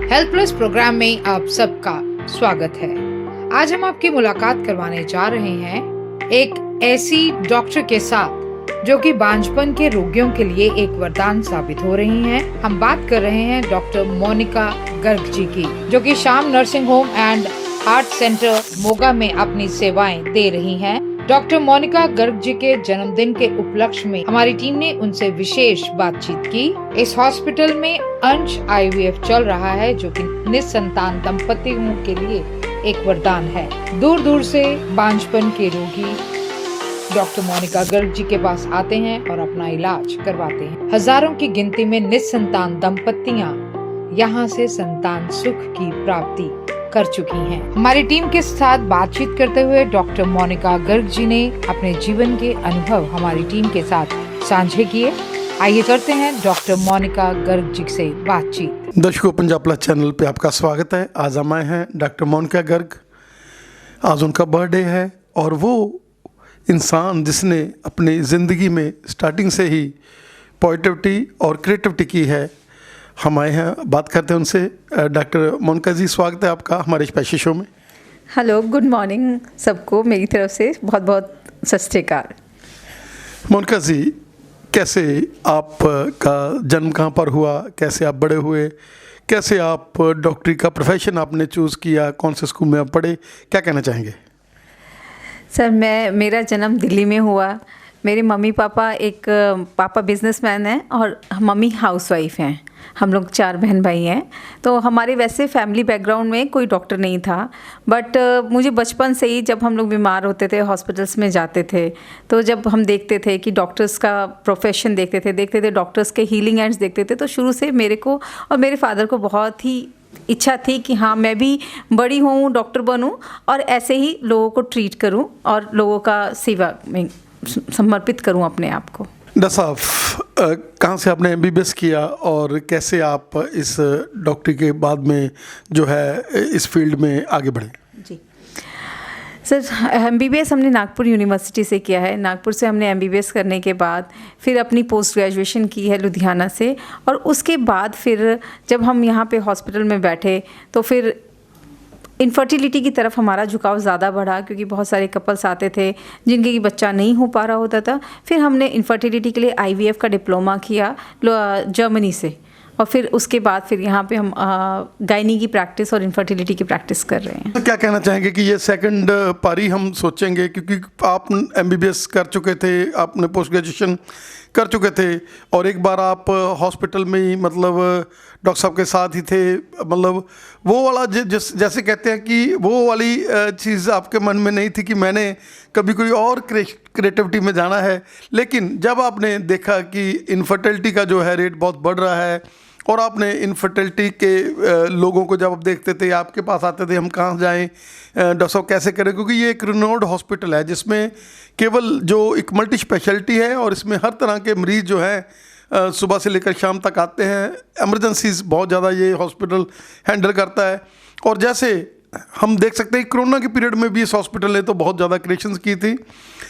Helpless programme में आप सबका स्वागत है। आज हम आपकी मुलाकात करवाने जा रहे हैं एक ऐसी डॉक्टर के साथ जो कि बांझपन के रोगियों के लिए एक वरदान साबित हो रही हैं। हम बात कर रहे हैं डॉक्टर मोनिका गर्ग जी की, जो कि शाम nursing home and heart centre Moga में अपनी सेवाएं दे रही हैं। डॉक्टर मोनिका गर्ग जी के जन्मदिन के उपलक्ष्य में हमारी टीम ने उनसे विशेष बातचीत की। इस हॉस्पिटल में अंश IVF चल रहा है, जो कि निसंतान दंपतियों के लिए एक वरदान है। दूर दूर से बांझपन के रोगी डॉक्टर मोनिका गर्ग जी के पास आते हैं और अपना इलाज करवाते हैं। हजारों की गिनती में निसंतान दंपतियां यहाँ से संतान सुख की प्राप्ति कर चुकी हैं। हमारी टीम के साथ बातचीत करते हुए डॉक्टर मोनिका गर्ग जी ने अपने जीवन के अनुभव हमारी टीम के साथ साझे किए। आइए करते हैं डॉक्टर मोनिका गर्ग जी से बातचीत। दर्शकों, पंजाब प्लस चैनल पे आपका स्वागत है। आज हम आए हैं डॉक्टर मोनिका गर्ग। आज उनका बर्थडे है और वो इंसान जिसने अपनी ज़िंदगी में स्टार्टिंग से ही पॉजिटिविटी और क्रिएटिविटी की है, हम आए हैं, बात करते हैं उनसे। डॉक्टर मोनिका जी, स्वागत है आपका हमारे स्पेशल शो में। हेलो, गुड मॉर्निंग सबको मेरी तरफ से बहुत बहुत सत श्री अकाल। मोनिका जी, कैसे आपका जन्म कहाँ पर हुआ, कैसे आप बड़े हुए, कैसे आप डॉक्टरी का प्रोफेशन आपने चूज़ किया, कौन से स्कूल में आप पढ़े, क्या कहना चाहेंगे? सर, मेरा जन्म दिल्ली में हुआ। मेरे मम्मी पापा पापा बिजनेसमैन हैं और मम्मी हाउसवाइफ हैं। हम लोग 4 बहन भाई हैं। तो हमारे वैसे फैमिली बैकग्राउंड में कोई डॉक्टर नहीं था, बट मुझे बचपन से ही जब हम लोग बीमार होते थे, हॉस्पिटल्स में जाते थे, तो जब हम देखते थे कि डॉक्टर्स का प्रोफेशन देखते थे डॉक्टर्स के हीलिंग एंड्स देखते थे, तो शुरू से मेरे को और मेरे फादर को बहुत ही इच्छा थी कि हाँ, मैं भी बड़ी हूँ, डॉक्टर बनूँ और ऐसे ही लोगों को ट्रीट करूँ और लोगों का सेवा में समर्पित करूं अपने आप को। डॉक्टर साहब, कहाँ से आपने MBBS किया और कैसे आप इस डॉक्टरी के बाद में जो है इस फील्ड में आगे बढ़े? जी सर, MBBS हमने नागपुर यूनिवर्सिटी से किया है। नागपुर से हमने MBBS करने के बाद फिर अपनी पोस्ट ग्रेजुएशन की है लुधियाना से, और उसके बाद फिर जब हम यहाँ पे हॉस्पिटल में बैठे तो फिर इनफर्टिलिटी की तरफ हमारा झुकाव ज़्यादा बढ़ा, क्योंकि बहुत सारे कपल्स आते थे जिनके कि बच्चा नहीं हो पा रहा होता था। फिर हमने इनफर्टिलिटी के लिए IVF का डिप्लोमा किया जर्मनी से, और फिर उसके बाद फिर यहाँ पे हम गायनी की प्रैक्टिस और इनफर्टिलिटी की प्रैक्टिस कर रहे हैं। तो क्या कहना चाहेंगे कि ये सेकंड पारी हम सोचेंगे, क्योंकि आप MBBS कर चुके थे, आपने पोस्ट ग्रेजुएशन कर चुके थे और एक बार आप हॉस्पिटल में ही मतलब डॉक्टर साहब के साथ ही थे, मतलब वो वाला जैसे कहते हैं कि वो वाली चीज़ आपके मन में नहीं थी कि मैंने कभी कोई और क्रिएटिविटी में जाना है। लेकिन जब आपने देखा कि इनफर्टिलिटी का जो है रेट बहुत बढ़ रहा है और आपने इनफर्टिलिटी के लोगों को जब आप देखते थे, आपके पास आते थे, हम कहाँ जाएं, डॉक्टर साहब कैसे करें, क्योंकि ये एक रिनोड हॉस्पिटल है जिसमें केवल जो एक मल्टी स्पेशलिटी है और इसमें हर तरह के मरीज़ जो हैं सुबह से लेकर शाम तक आते हैं। एमरजेंसीज बहुत ज़्यादा ये हॉस्पिटल हैंडल करता है। और जैसे हम देख सकते हैं कोरोना के पीरियड में भी इस हॉस्पिटल ने तो बहुत ज़्यादा क्रिएशंस की थी।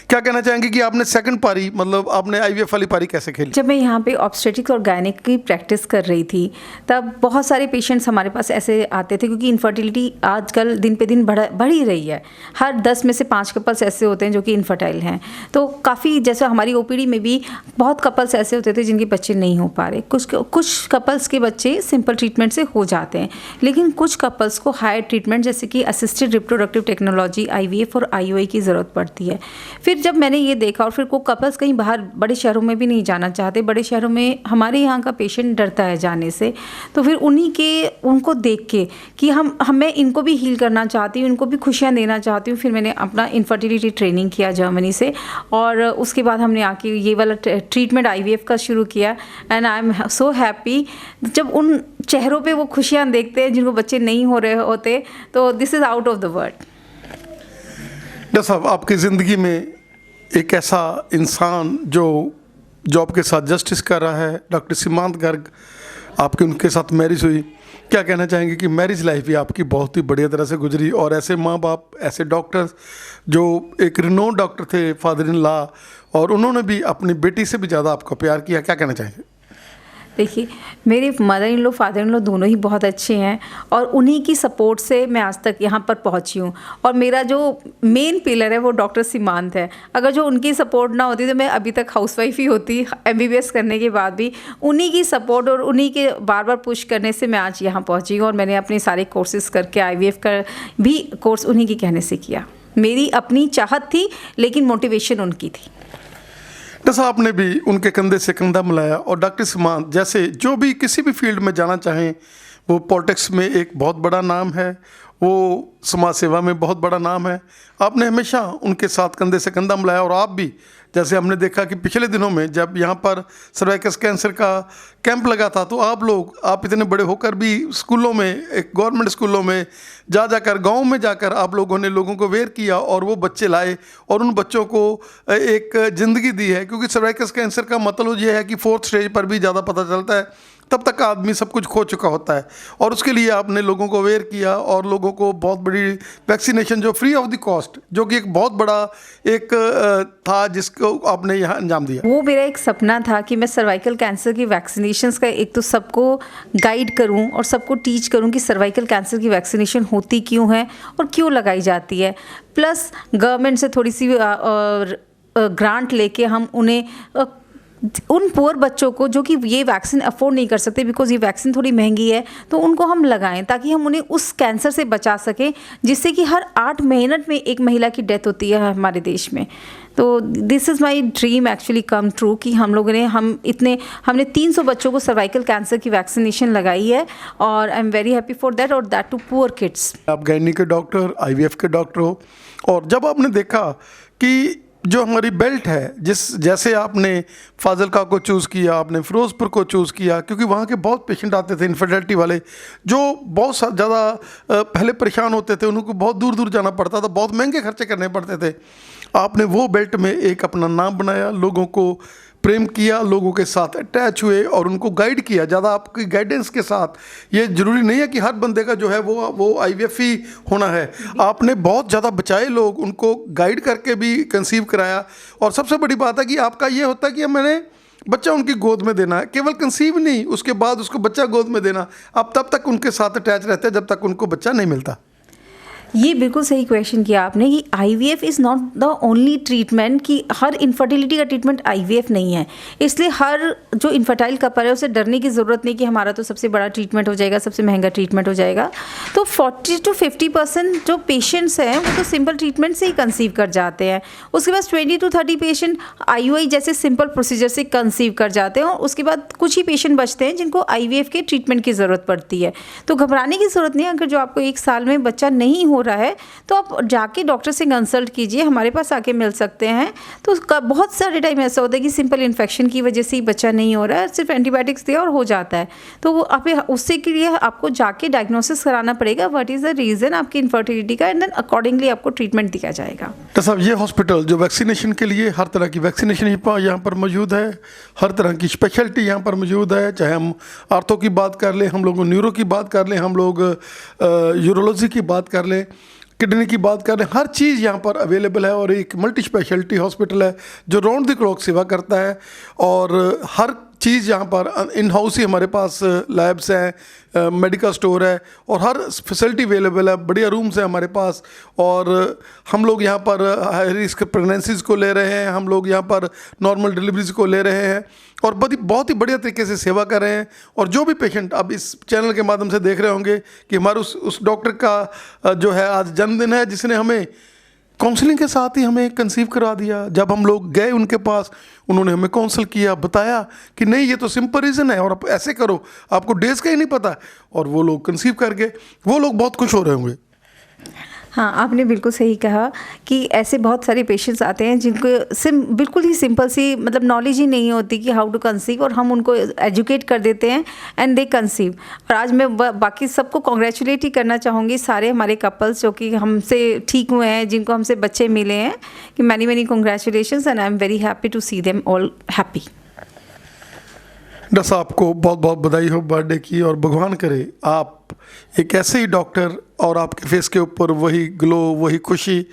क्या कहना चाहेंगे कि आपने सेकंड पारी, मतलब आपने IVF वाली पारी कैसे खेली? जब मैं यहाँ पे ऑब्स्टेट्रिक्स और गायनिक की प्रैक्टिस कर रही थी, तब बहुत सारे पेशेंट्स हमारे पास ऐसे आते थे, क्योंकि इनफर्टिलिटी आजकल दिन पे दिन बढ़ ही रही है। हर 10 में से 5 कपल्स ऐसे होते हैं जो कि इनफर्टाइल हैं। तो काफ़ी, जैसे हमारी OPD में भी बहुत कपल्स ऐसे होते थे जिनके बच्चे नहीं हो पा रहे। कुछ कपल्स के बच्चे सिंपल ट्रीटमेंट से हो जाते हैं, लेकिन कुछ कपल्स को हायर ट्रीटमेंट जैसे कि असिस्टेड रिप्रोडक्टिव टेक्नोलॉजी, IVF और IUI की ज़रूरत पड़ती है। फिर जब मैंने ये देखा, और फिर को कपल्स कहीं बाहर बड़े शहरों में भी नहीं जाना चाहते, बड़े शहरों में हमारे यहाँ का पेशेंट डरता है जाने से, तो फिर उनको देख के कि मैं इनको भी हील करना चाहती हूँ, इनको भी खुशियाँ देना चाहती हूँ। फिर मैंने अपना इनफर्टिलिटी ट्रेनिंग किया जर्मनी से, और उसके बाद हमने आके ये वाला ट्रीटमेंट IVF का शुरू किया। And I am so happy जब उन चेहरों पे वो खुशियाँ देखते हैं जिनको बच्चे नहीं हो रहे होते, तो this is out of the world. Doctor साहब, आपकी ज़िंदगी में एक ऐसा इंसान जो जॉब के साथ जस्टिस कर रहा है, डॉक्टर सीमांत गर्ग, आपकी उनके साथ मैरिज हुई। क्या कहना चाहेंगे कि मैरिज लाइफ भी आपकी बहुत ही बढ़िया तरह से गुजरी, और ऐसे माँ बाप, ऐसे डॉक्टर जो एक रिनोन डॉक्टर थे, फादर इन लॉ, और उन्होंने भी अपनी बेटी से भी ज़्यादा आपको प्यार किया, क्या कहना चाहेंगे? देखिए, मेरे mother in law father in law दोनों ही बहुत अच्छे हैं और उन्हीं की सपोर्ट से मैं आज तक यहाँ पर पहुँची हूँ। और मेरा जो मेन पिलर है वो डॉक्टर सीमांत है। अगर जो उनकी सपोर्ट ना होती तो मैं अभी तक हाउसवाइफ ही होती, MBBS करने के बाद भी। उन्हीं की सपोर्ट और उन्हीं के बार बार पुश करने से मैं आज यहाँ पहुँची हूँ और मैंने अपने सारे कोर्सेज़ करके IVF का भी कोर्स उन्हीं के कहने से किया। मेरी अपनी चाहत थी लेकिन मोटिवेशन उनकी थी। डॉक्टर साहब ने भी उनके कंधे से कंधा मिलाया और डॉक्टर सीमांत जैसे जो भी किसी भी फील्ड में जाना चाहें, वो पॉलिटिक्स में एक बहुत बड़ा नाम है, वो समाज सेवा में बहुत बड़ा नाम है। आपने हमेशा उनके साथ कंधे से कंधा मिलाया और आप भी, जैसे हमने देखा कि पिछले दिनों में जब यहाँ पर सर्वाइकल कैंसर का कैंप लगा था, तो आप इतने बड़े होकर भी स्कूलों में, एक गवर्नमेंट स्कूलों में जाकर, गाँव में जाकर आप लोगों ने लोगों को अवेयर किया और वो बच्चे लाए और उन बच्चों को एक ज़िंदगी दी है। क्योंकि सर्वाइकल कैंसर का मतलब ये है कि 4th स्टेज पर भी ज़्यादा पता चलता है, तब तक आदमी सब कुछ खो चुका होता है। और उसके लिए आपने लोगों को अवेयर किया और लोगों को बहुत बड़ी वैक्सीनेशन जो फ्री ऑफ द कॉस्ट, जो कि एक बहुत बड़ा एक था जिसको आपने यहाँ अंजाम दिया। वो मेरा एक सपना था कि मैं सर्वाइकल कैंसर की वैक्सीनेशंस का एक तो सबको गाइड करूं और सबको टीच करूं कि सर्वाइकल कैंसर की वैक्सीनेशन होती क्यों है और क्यों लगाई जाती है। प्लस गवर्नमेंट से थोड़ी सी ग्रांट लेके हम उन्हें उन पुअर बच्चों को जो कि ये वैक्सीन अफोर्ड नहीं कर सकते, बिकॉज ये वैक्सीन थोड़ी महंगी है, तो उनको हम लगाएं ताकि हम उन्हें उस कैंसर से बचा सकें जिससे कि हर 8 मिनट में एक महिला की डेथ होती है हमारे देश में। तो this is my dream actually come true कि हमने 300 बच्चों को सर्वाइकल कैंसर की वैक्सीनेशन लगाई है और आई am very happy for that, और दैट टू पुअर किड्स। आप गायनी के डॉक्टर, IVF के डॉक्टर हो, और जब आपने देखा कि जो हमारी बेल्ट है, जैसे आपने फाजिलका को चूज़ किया, आपने फिरोज़पुर को चूज़ किया, क्योंकि वहाँ के बहुत पेशेंट आते थे इनफर्टिलिटी वाले जो बहुत ज़्यादा पहले परेशान होते थे, उनको बहुत दूर दूर जाना पड़ता था, बहुत महंगे खर्चे करने पड़ते थे। आपने वो बेल्ट में एक अपना नाम बनाया, लोगों को प्रेम किया, लोगों के साथ अटैच हुए और उनको गाइड किया। ज़्यादा आपकी गाइडेंस के साथ, ये ज़रूरी नहीं है कि हर बंदे का जो है वो IVF ही होना है। आपने बहुत ज़्यादा बचाए लोग, उनको गाइड करके भी कंसीव कराया। और सबसे बड़ी बात है कि आपका ये होता है कि मैंने बच्चा उनकी गोद में देना है, केवल कंसीव नहीं, उसके बाद उसको बच्चा गोद में देना। आप तब तक उनके साथ अटैच रहते हैं जब तक उनको बच्चा नहीं मिलता। ये बिल्कुल सही क्वेश्चन किया आपने कि IVF is not the only treatment, कि हर इनफर्टिलिटी का ट्रीटमेंट IVF नहीं है। इसलिए हर जो इनफर्टाइल कपल है उसे डरने की ज़रूरत नहीं कि हमारा तो सबसे बड़ा ट्रीटमेंट हो जाएगा, सबसे महंगा ट्रीटमेंट हो जाएगा। तो 40 to 50% जो पेशेंट्स हैं वो तो सिंपल ट्रीटमेंट से ही कंसीव कर जाते हैं। उसके बाद 20 to 30 पेशेंट IUI जैसे सिंपल प्रोसीजर से कंसीव कर जाते हैं और उसके बाद कुछ ही पेशेंट बचते हैं जिनको IVF के ट्रीटमेंट की ज़रूरत पड़ती है। तो घबराने की ज़रूरत नहीं है। अगर जो आपको 1 साल में बच्चा नहीं हो रहा है तो आप जाके डॉक्टर से कंसल्ट कीजिए, हमारे पास आके मिल सकते हैं। तो बहुत सारे टाइम ऐसा होता है कि सिंपल इन्फेक्शन की वजह से ही बच्चा नहीं हो रहा है, सिर्फ एंटीबायोटिक्स दिया और हो जाता है। तो वो आप उससे के लिए आपको जाके डायग्नोसिस कराना पड़ेगा, व्हाट इज़ द रीज़न आपकी इनफर्टिलिटी का, एंड देन अकॉर्डिंगली आपको ट्रीटमेंट दिया जाएगा। डॉक्टर साहब, ये हॉस्पिटल जो वैक्सीनेशन के लिए हर तरह की वैक्सीनेशन यहाँ पर मौजूद है, हर तरह की स्पेशलिटी यहाँ पर मौजूद है। चाहे हम आर्थो की बात कर लें, हम लोग न्यूरो की बात कर लें, हम लोग यूरोलॉजी की बात कर लें, किडनी की बात करें, हर चीज़ यहाँ पर अवेलेबल है। और एक मल्टी स्पेशलिटी हॉस्पिटल है जो राउंड द क्लॉक सेवा करता है और हर चीज़ यहाँ पर इन हाउस ही हमारे पास लैब्स हैं, मेडिकल स्टोर है और हर फैसिलिटी अवेलेबल है, बढ़िया रूम्स हैं हमारे पास। और हम लोग यहाँ पर हाई रिस्क प्रेगनेंसीज़ को ले रहे हैं, हम लोग यहाँ पर नॉर्मल डिलीवरीज को ले रहे हैं और बहुत ही बढ़िया तरीके से सेवा कर रहे हैं। और जो भी पेशेंट अब इस चैनल के माध्यम से देख रहे होंगे कि हमारे उस डॉक्टर का जो है आज जन्मदिन है, जिसने हमें काउंसलिंग के साथ ही हमें कंसीव करवा दिया। जब हम लोग गए उनके पास, उन्होंने हमें काउंसल किया, बताया कि नहीं ये तो सिंपल रीज़न है और आप ऐसे करो, आपको डेज का ही नहीं पता, और वो लोग कंसीव कर गए। वो लोग बहुत खुश हो रहे होंगे। हाँ, आपने बिल्कुल सही कहा कि ऐसे बहुत सारे पेशेंट्स आते हैं जिनको बिल्कुल ही सिंपल सी मतलब नॉलेज ही नहीं होती कि हाउ टू कंसीव, और हम उनको एजुकेट कर देते हैं एंड दे कंसीव। और आज मैं बाकी सबको कॉन्ग्रेचुलेट ही करना चाहूँगी, सारे हमारे कपल्स जो कि हमसे ठीक हुए हैं, जिनको हमसे बच्चे मिले हैं, कि many many congratulations and I am very happy to see them all happy. Doctor साहब को बहुत बहुत बधाई हो बर्थडे की, और भगवान करे आप आप एक ऐसे ही डॉक्टर और आपके फेस के ऊपर वही ग्लो, वही खुशी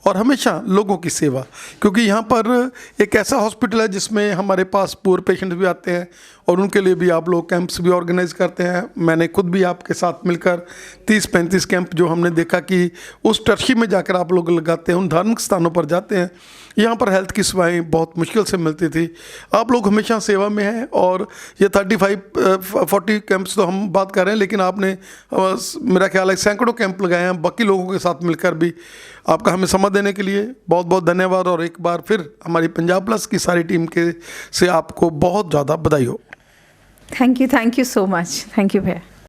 और हमेशा लोगों की सेवा, क्योंकि यहाँ पर एक ऐसा हॉस्पिटल है जिसमें हमारे पास पुअर पेशेंट्स भी आते हैं और उनके लिए भी आप लोग कैंप्स भी ऑर्गेनाइज करते हैं। मैंने खुद भी आपके साथ मिलकर 30-35 कैंप जो हमने देखा कि उस टर्शी में जाकर आप लोग लगाते हैं, उन धार्मिक स्थानों पर जाते हैं। यहाँ पर हेल्थ की सेवाएं बहुत मुश्किल से मिलती थी। आप लोग हमेशा सेवा में हैं और ये 35-40 कैंप्स तो हम बात कर रहे हैं, लेकिन आपने मेरा ख्याल है सैकड़ों कैंप लगाए हैं बाकी लोगों के साथ मिलकर भी। आपका हमें समय देने के लिए बहुत बहुत धन्यवाद और एक बार फिर हमारी पंजाब प्लस की सारी टीम के से आपको बहुत ज़्यादा बधाई हो। Thank you so much. Thank you भैया।